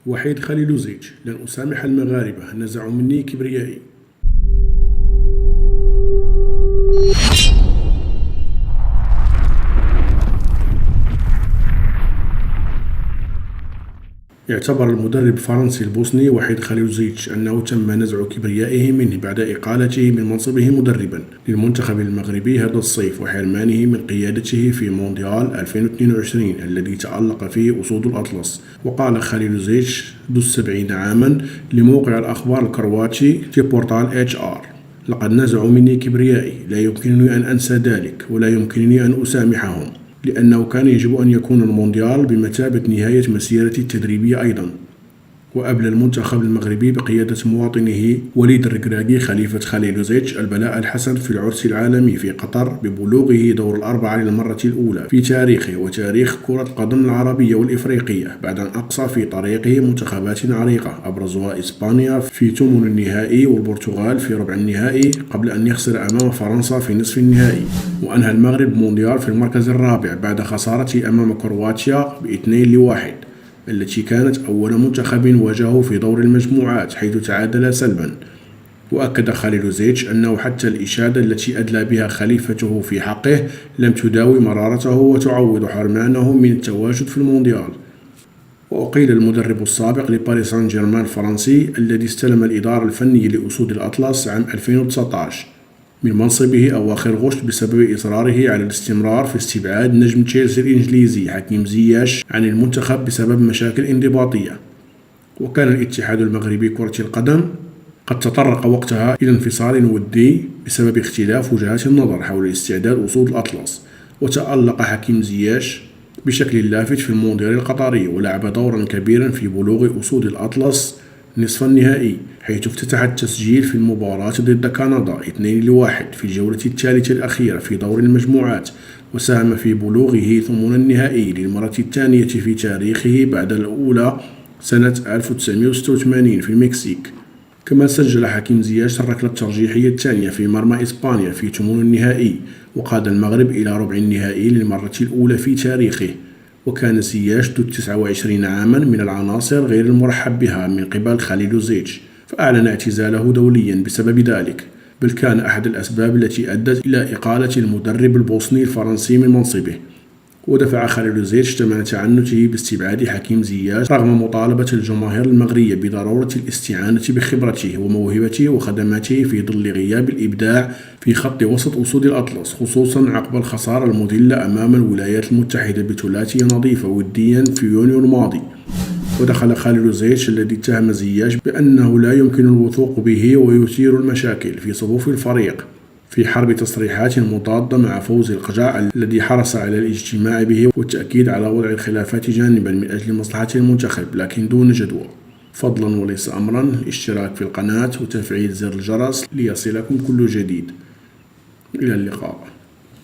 وحيد خليلوزيتش: لن أسامح المغاربة، نزعوا مني كبريائي. اعتبر المدرب الفرنسي البوسني وحيد خليلوزيتش أنه تم نزع كبريائه منه بعد إقالته من منصبه مدربا للمنتخب المغربي هذا الصيف وحرمانه من قيادته في مونديال 2022 الذي تألق فيه أسود الأطلس. وقال خليلوزيتش ذو 70 عاما لموقع الأخبار الكرواتي في بورتال HR: لقد نزعوا مني كبريائي، لا يمكنني أن أنسى ذلك ولا يمكنني أن أسامحهم، لأنه كان يجب أن يكون المونديال بمثابة نهاية مسيرتي التدريبية أيضا. وأبلى المنتخب المغربي بقيادة مواطنه وليد الركراكي خليفة خليلوزيتش البلاء الحسن في العرس العالمي في قطر ببلوغه دور الأربعة للمرة الأولى في تاريخه وتاريخ كرة القدم العربية والإفريقية، بعد أن أقصى في طريقه منتخبات عريقة أبرزها إسبانيا في ثمن النهائي والبرتغال في ربع النهائي قبل أن يخسر أمام فرنسا في نصف النهائي. وأنهى المغرب مونديال في المركز الرابع بعد خسارته أمام كرواتيا ب2-1 التي كانت أول منتخب واجهه في دور المجموعات حيث تعادل سلبا. وأكد خليلوزيتش أنه حتى الإشادة التي أدلى بها خليفته في حقه لم تداوي مرارته وتعوض حرمانه من التواجد في المونديال. وأقيل المدرب السابق لباريس سان جيرمان الفرنسي الذي استلم الإدارة الفنية لأسود الأطلس عام 2019 من منصبه أواخر غشت بسبب إصراره على الاستمرار في استبعاد نجم تشيلسي الإنجليزي حكيم زياش عن المنتخب بسبب مشاكل انضباطية. وكان الاتحاد المغربي كرة القدم قد تطرق وقتها إلى انفصال ودي بسبب اختلاف وجهات النظر حول استعداد أسود الأطلس. وتألق حكيم زياش بشكل لافت في المونديال القطري ولعب دورا كبيرا في بلوغ أسود الأطلس نصف النهائي، حيث افتتح التسجيل في المباراة ضد كندا 2-1 في الجولة الثالثة الأخيرة في دور المجموعات، وساهم في بلوغه ثمن النهائي للمرة الثانية في تاريخه بعد الأولى سنة 1986 في المكسيك. كما سجل حكيم زياش الركلة الترجيحية الثانية في مرمى إسبانيا في ثمن النهائي، وقاد المغرب إلى ربع النهائي للمرة الأولى في تاريخه. وكان زياش ذو 29 عاما من العناصر غير المرحب بها من قبل خليلوزيتش، فأعلن اعتزاله دوليا بسبب ذلك، بل كان أحد الأسباب التي أدت إلى إقالة المدرب البوسني الفرنسي من منصبه. ودفع خليلوزيتش ثمن تعنته باستبعاد حكيم زياش رغم مطالبة الجماهير المغربية بضرورة الاستعانة بخبرته وموهبته وخدماته في ظل غياب الإبداع في خط وسط أسود الأطلس، خصوصا عقب الخسارة المذلة أمام الولايات المتحدة بثلاثية نظيفة وديا في يونيو الماضي. ودخل خليلوزيتش الذي اتهم زياش بأنه لا يمكن الوثوق به ويثير المشاكل في صفوف الفريق في حرب تصريحات مضادة مع فوز القجع الذي حرص على الاجتماع به والتأكيد على وضع الخلافات جانبا من أجل مصلحة المنتخب لكن دون جدوى. فضلا وليس أمرا الاشتراك في القناة وتفعيل زر الجرس ليصلكم كل جديد. إلى اللقاء.